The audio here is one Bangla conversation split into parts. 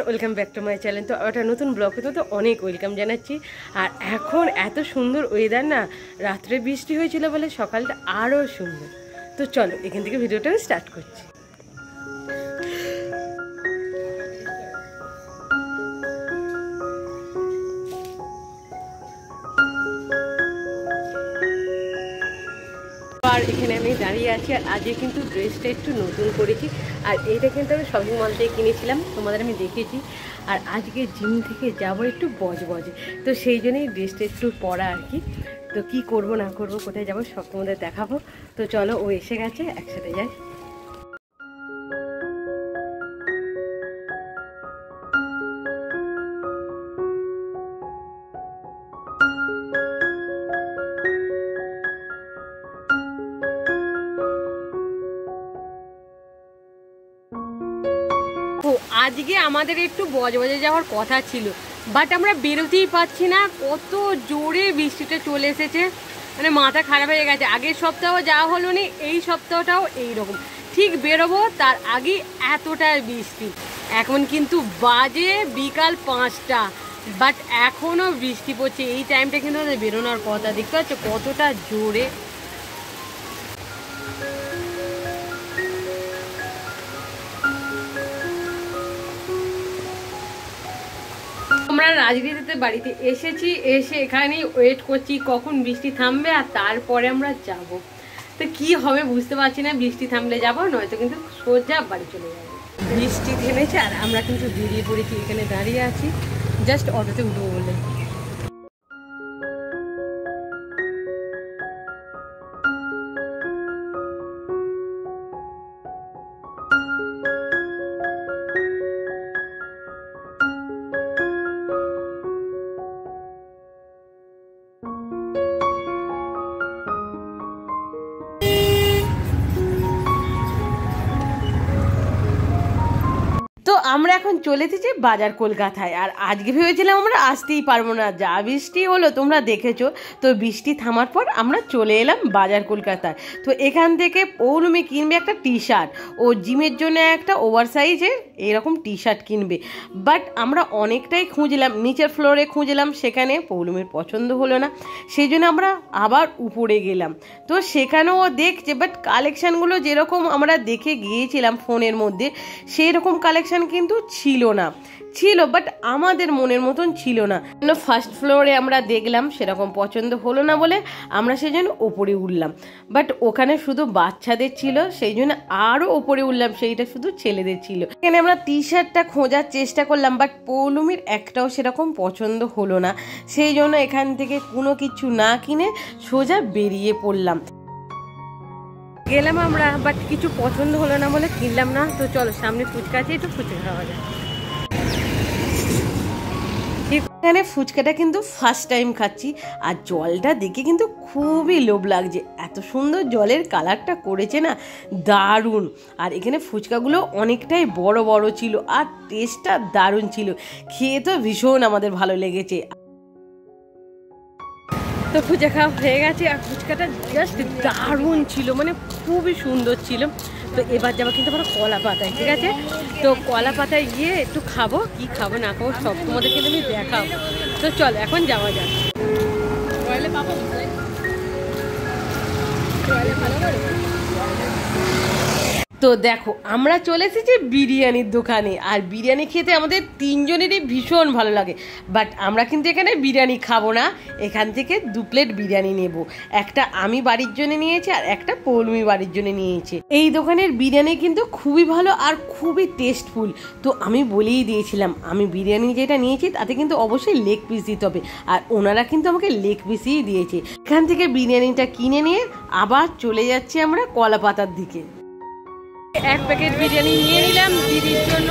Welcome back to my channel. তো একটা নতুন ব্লগে তো অনেক ওয়েলকাম জানাচ্ছি। আর এখন এত সুন্দর ওয়েদার না, রাত্রে বৃষ্টি হয়েছিল বলে সকালটা আরও সুন্দর। তো চলো এখান থেকে ভিডিওটা স্টার্ট করছি। আর এখানে আমি দাঁড়িয়ে আছি, আর আজকে কিন্তু ড্রেসটা একটু নতুন করেছি। আর এইটা কিন্তু আমি শপিং মল থেকে কিনেছিলাম, তোমাদের আমি দেখেছি। আর আজকে জিম থেকে যাবো একটু বজবজে, তো সেই জন্যই ড্রেসটা একটু পরা আর কি। তো কি করব না করব, কোথায় যাবো সব তোমাদের দেখাবো। তো চলো, ও এসে গেছে, একসাথে যাই। ও আজকে আমাদের একটু বজবজে যাওয়ার কথা ছিল, বাট আমরা বেরোতেই পারছি না, কত জোরে বৃষ্টিটা চলে এসেছে। মানে মাথা খারাপ হয়ে গেছে। আগের সপ্তাহ যাওয়া হলো নি, এই সপ্তাহটাও এইরকম। ঠিক বেরোবো তার আগে এতটা বৃষ্টি। এখন কিন্তু বাজে বিকাল 5টা, বাট এখনও বৃষ্টি পড়ছে। এই টাইমটা কিন্তু আমাদের বেরোনোর কথা, দেখতে পাচ্ছ কতটা জোরে। আমরা রাজগীরিতে বাড়িতে এসেছি, এসে এখানেই ওয়েট করছি কখন বৃষ্টি থামবে আর তারপরে আমরা যাব। তো কি হবে বুঝতে পারছি না, বৃষ্টি থামলে যাবো, নয়তো কিন্তু সোজা বাড়ি চলে যাবো। বৃষ্টি থেমেছে আর আমরা কিন্তু বেরিয়ে পড়েছি, এখানে দাঁড়িয়ে আছি জাস্ট অটোতে উঠবো বলে। তো আমরা এখন চলে এসেছি বাজার কলকাতায়। আর আজকে ভেবেছিলাম আমরা আসতেই পারবো না, যা বৃষ্টি হলো তোমরা দেখেছো। তো বৃষ্টি থামার পর আমরা চলে এলাম বাজার কলকাতায়। তো এখান থেকে পৌলমি কিনবে একটা টি শার্ট, ও জিমের জন্য একটা ওভার সাইজের এরকম টি শার্ট কিনবে। বাট আমরা অনেকটাই খুঁজলাম, নিচের ফ্লোরে খুঁজলাম, সেখানে পৌলমির পছন্দ হলো না। সেই জন্য আমরা আবার উপরে গেলাম। তো সেখানেও দেখছে, বাট কালেকশানগুলো যেরকম আমরা দেখে গিয়েছিলাম ফোনের মধ্যে, সেই রকম কালেকশান কিন্তু ছিল না। ছিল বাট আমাদের মনের মতন ছিল না। ফার্স্ট ফ্লোরে আমরা দেখলাম, সেরকম পছন্দ হলো না বলে আমরা সেই জন্য ওপরে উঠলাম। বাট ওখানে শুধু বাচ্চাদের ছিল, সেই জন্য আরও ওপরে উঠলাম, সেইটা শুধু ছেলেদের ছিল। এখানে আমরা টি শার্টটা খোঁজার চেষ্টা করলাম, বাট পৌলমির একটাও সেরকম পছন্দ হলো না। সেই জন্য এখান থেকে কোনো কিছু না কিনে সোজা বেরিয়ে পড়লাম। গেলাম আমরা, বাট কিছু পছন্দ হলো না বলে কিনলাম না। তো চলো, সামনে ফুচকা আছে, একটু ফুচকা খাওয়া যায়। এখানে ফুচকাটা কিন্তু ফার্স্ট টাইম খাচ্ছি, আর জলটা দেখে কিন্তু খুবই লোভ লাগছে। এত সুন্দর জলের কালারটা করেছে না, দারুণ। আর এখানে ফুচকাগুলো অনেকটাই বড় বড় ছিল, আর টেস্টটা দারুণ ছিল। খেয়ে তো ভীষণ আমাদের ভালো লেগেছে। তো ফুচকা খাওয়া হয়ে গেছে, আর ফুচকাটা জাস্ট দারুণ ছিল, মানে খুবই সুন্দর ছিল। তো এবার যাবো কিন্তু আমরা কলা পাতায়, ঠিক আছে? তো কলা পাতায় গিয়ে একটু খাবো, কি খাবো না খাবো সব তোমাদের কিন্তু আমি দেখাবো। তো চলো এখন যাওয়া যাক। তো দেখো, আমরা চলে এসেছি বিরিয়ানির দোকানে। আর বিরিয়ানি খেতে আমাদের তিনজনেরই ভীষণ ভালো লাগে, বাট আমরা কিন্তু এখানে বিরিয়ানি খাবো না। এখান থেকে 2 প্লেট বিরিয়ানি নেব। একটা আমি বাড়ির জন্য নিয়েছি, আর একটা পৌলমি বাড়ির জন্য নিয়েছে। এই দোকানের বিরিয়ানি কিন্তু খুবই ভালো আর খুবই টেস্টফুল। তো আমি বলেই দিয়েছিলাম, আমি বিরিয়ানি যেটা নিয়েছি তাতে কিন্তু অবশ্যই লেগ পিস দিতে হবে, আর ওনারা কিন্তু আমাকে লেগ পিসই দিয়েছে। এখান থেকে বিরিয়ানিটা কিনে নিয়ে আবার চলে যাচ্ছি আমরা কলা পাতার দিকে। 1 প্যাকেট বিরিয়ানি নিয়ে নিলাম দিদির জন্য।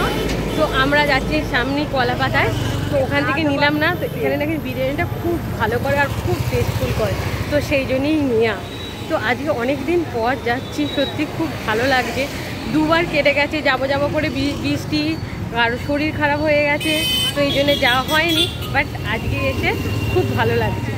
তো আমরা যাচ্ছি সামনে কলা পাতায়, তো ওখান থেকে নিলাম না। তো এখানে নাকি বিরিয়ানিটা খুব ভালো করে আর খুব টেস্টফুল করে, তো সেই জন্যই নেওয়া। তো আজকে অনেক দিন পর যাচ্ছি, সত্যি খুব ভালো লাগছে। 2 বার কেটে গেছে যাবো যাবো করে বৃষ্টি, আর শরীর খারাপ হয়ে গেছে, তো এই জন্য যাওয়া হয়নি। বাট আজকে এসে খুব ভালো লাগছে।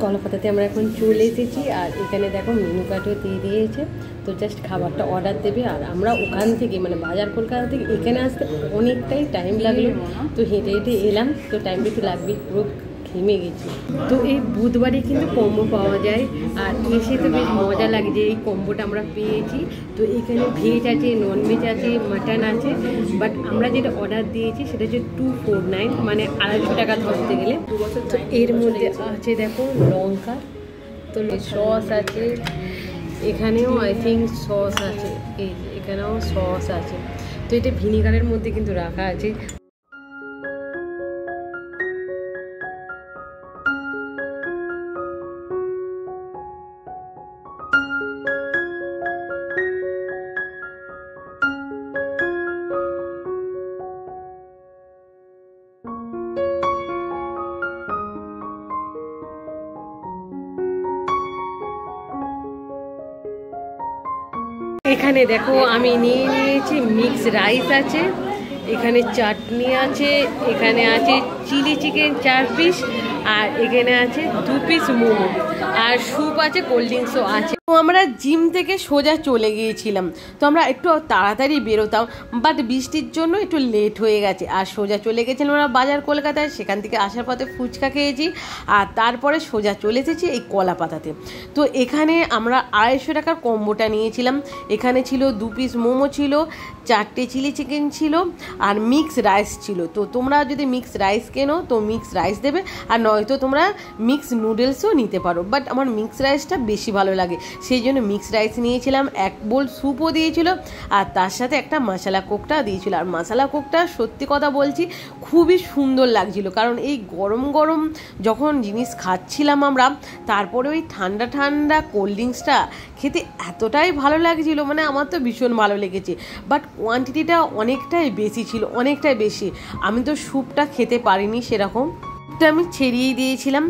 কলাপাতাতে আমরা এখন চলে এসেছি আর এখানে দেখো মেনু কার্ডও দিয়ে দিয়েছে। তো জাস্ট খাবারটা অর্ডার দেবে আর আমরা ওখান থেকে মানে বাজার কলকাতা থেকে এখানে আসতে অনেকটাই টাইম লাগলো। তো হেঁটে হেঁটে এলাম, তো টাইম একটু লাগবে, পুরো ঘেমে গেছি। তো এই বুধবারে কিন্তু কম্বো পাওয়া যায় আর এসে তো বেশ মজা লাগে যে এই কম্বোটা আমরা পেয়েছি। তো এখানে ভেজ আছে, ননভেজ আছে, মাটন আছে, বাট আমরা যেটা অর্ডার দিয়েছি সেটা হচ্ছে 249, মানে 250 টাকা ধরতে গেলে। তো এর মধ্যে আছে দেখো লঙ্কা, তো সস আছে, এখানেও আই থিঙ্ক সস আছে, এই এখানেও সস আছে। তো এটা ভিনিগারের মধ্যে কিন্তু রাখা আছে। এখানে দেখো আমি নিয়ে নিয়েছি মিক্স রাইস আছে, এখানে চাটনি আছে, এখানে আছে চিলি চিকেন 4 পিস, আর এখানে আছে 2 পিস মোমো, আর স্যুপ আছে, কোল্ড ড্রিঙ্কসও আছে। তো আমরা জিম থেকে সোজা চলে গিয়েছিলাম, তো আমরা একটু তাড়াতাড়ি বেরোতাম, বাট বৃষ্টির জন্য একটু লেট হয়ে গেছে। আর সোজা চলে গেছিলাম আমরা বাজার কলকাতায়, সেখান থেকে আসার পথে ফুচকা খেয়েছি আর তারপরে সোজা চলে এসেছি এই কলাপাতাতে। তো এখানে আমরা 250 টাকার কম্বোটা নিয়েছিলাম। এখানে ছিল 2 পিস মোমো ছিল, 4টে চিলি চিকেন ছিল আর মিক্স রাইস ছিল। তো তোমরা যদি মিক্স রাইস কেনো তো মিক্স রাইস দেবে, আর নয়তো তোমরা মিক্স নুডলসও নিতে পারো, বাট আমার মিক্স রাইসটা বেশি ভালো লাগে, সেই জন্য মিক্স রাইস নিয়েছিলাম। 1 বোল স্যুপও দিয়েছিল আর তার সাথে একটা মশলা কোকটা দিয়েছিল। আর মশলা কোকটা সত্যি কথা বলছি খুবই সুন্দর লাগছিল, কারণ এই গরম গরম যখন জিনিস খাচ্ছিলাম আমরা, তারপরে ওই ঠান্ডা ঠান্ডা কোল্ড ড্রিঙ্কসটা খেতে এতটাই ভালো লাগছিল, মানে আমার তো ভীষণ ভালো লেগেছে। বাট কোয়ান্টিটিটা অনেকটাই বেশি ছিল, অনেকটাই বেশি। আমি তো স্যুপটা খেতে পারিনি সেরকম, আমি ছেড়িয়েই দিয়েছিলাম,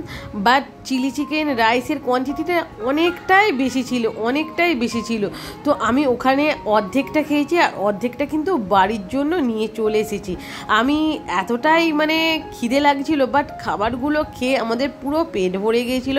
বাট চিলি চিকেন রাইসের কোয়ান্টিটিটা অনেকটাই বেশি ছিল, অনেকটাই বেশি ছিল। তো আমি ওখানে অর্ধেকটা খেয়েছি আর অর্ধেকটা কিন্তু বাড়ির জন্য নিয়ে চলে এসেছি। আমি এতটাই মানে খিদে লাগছিল, বাট খাবারগুলো খেয়ে আমাদের পুরো পেট ভরে গিয়েছিল।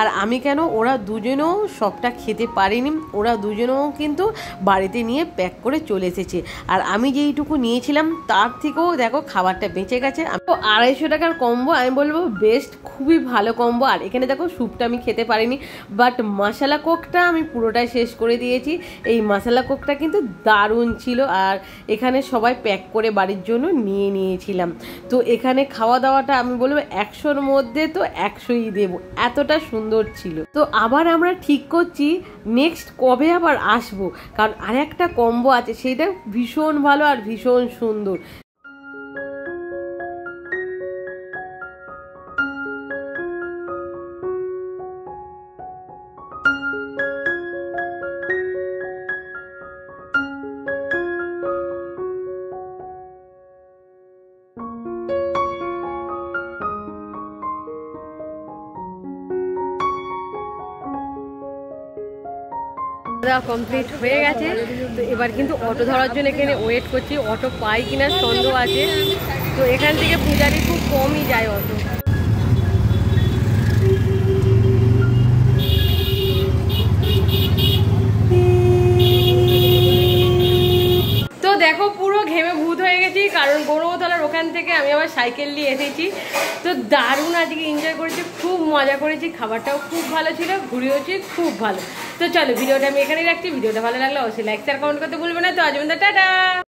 আর আমি কেন, ওরা দুজনেও সবটা খেতে পারিনি, ওরা দুজনেও কিন্তু বাড়িতে নিয়ে প্যাক করে চলে এসেছে। আর আমি যেইটুকু নিয়েছিলাম তার থেকেও দেখো খাবারটা বেঁচে গেছে। 250 টাকার কম্বো আমি বলবো বেস্ট, খুবই ভালো কম্বো। আর এখানে দেখো স্যুপটা আমি খেতে পারিনি, বাট মশলা কোকটা আমি পুরোটাই শেষ করে দিয়েছি। এই মশলা কোকটা কিন্তু দারুণ ছিল, আর এখানে সবাই প্যাক করে বাড়ির জন্য নিয়ে নিয়েছিলাম। তো এখানে খাওয়া দাওয়াটা আমি বলবো 100-র মধ্যে তো 100ই দেবো, এতটা সুন্দর ছিল। তো আবার আমরা ঠিক করছি নেক্সট কবে আবার আসবো, কারণ আরেকটা কম্বো আছে, সেটা ভীষণ ভালো আর ভীষণ সুন্দর। কমপ্লিট হয়ে গেছে, তো এবার কিন্তু অটো ধরার জন্য এখানে ওয়েট করছি। অটো পাই কিনা সন্দেহ আছে, তো এখান থেকে পূজারি খুব কমই যায় অটো। তো দেখো পুরো ঘেমে ভূত হয়ে গেছি, কারণ গৌরবতলার ওখান থেকে আমি আবার সাইকেল নিয়ে এসেছি। তো দারুণ আজকে এনজয় করেছি, খুব মজা করেছি, খাবারটাও খুব ভালো ছিল, ঘুরেওছি খুব ভালো। তো চলো ভিডিওটা আমি এখানেই রাখছি। ভিডিওটা ভালো লাগলে অবশ্যই লাইক শেয়ার কমেন্ট করতে ভুলবে না। তো আজ টাটা।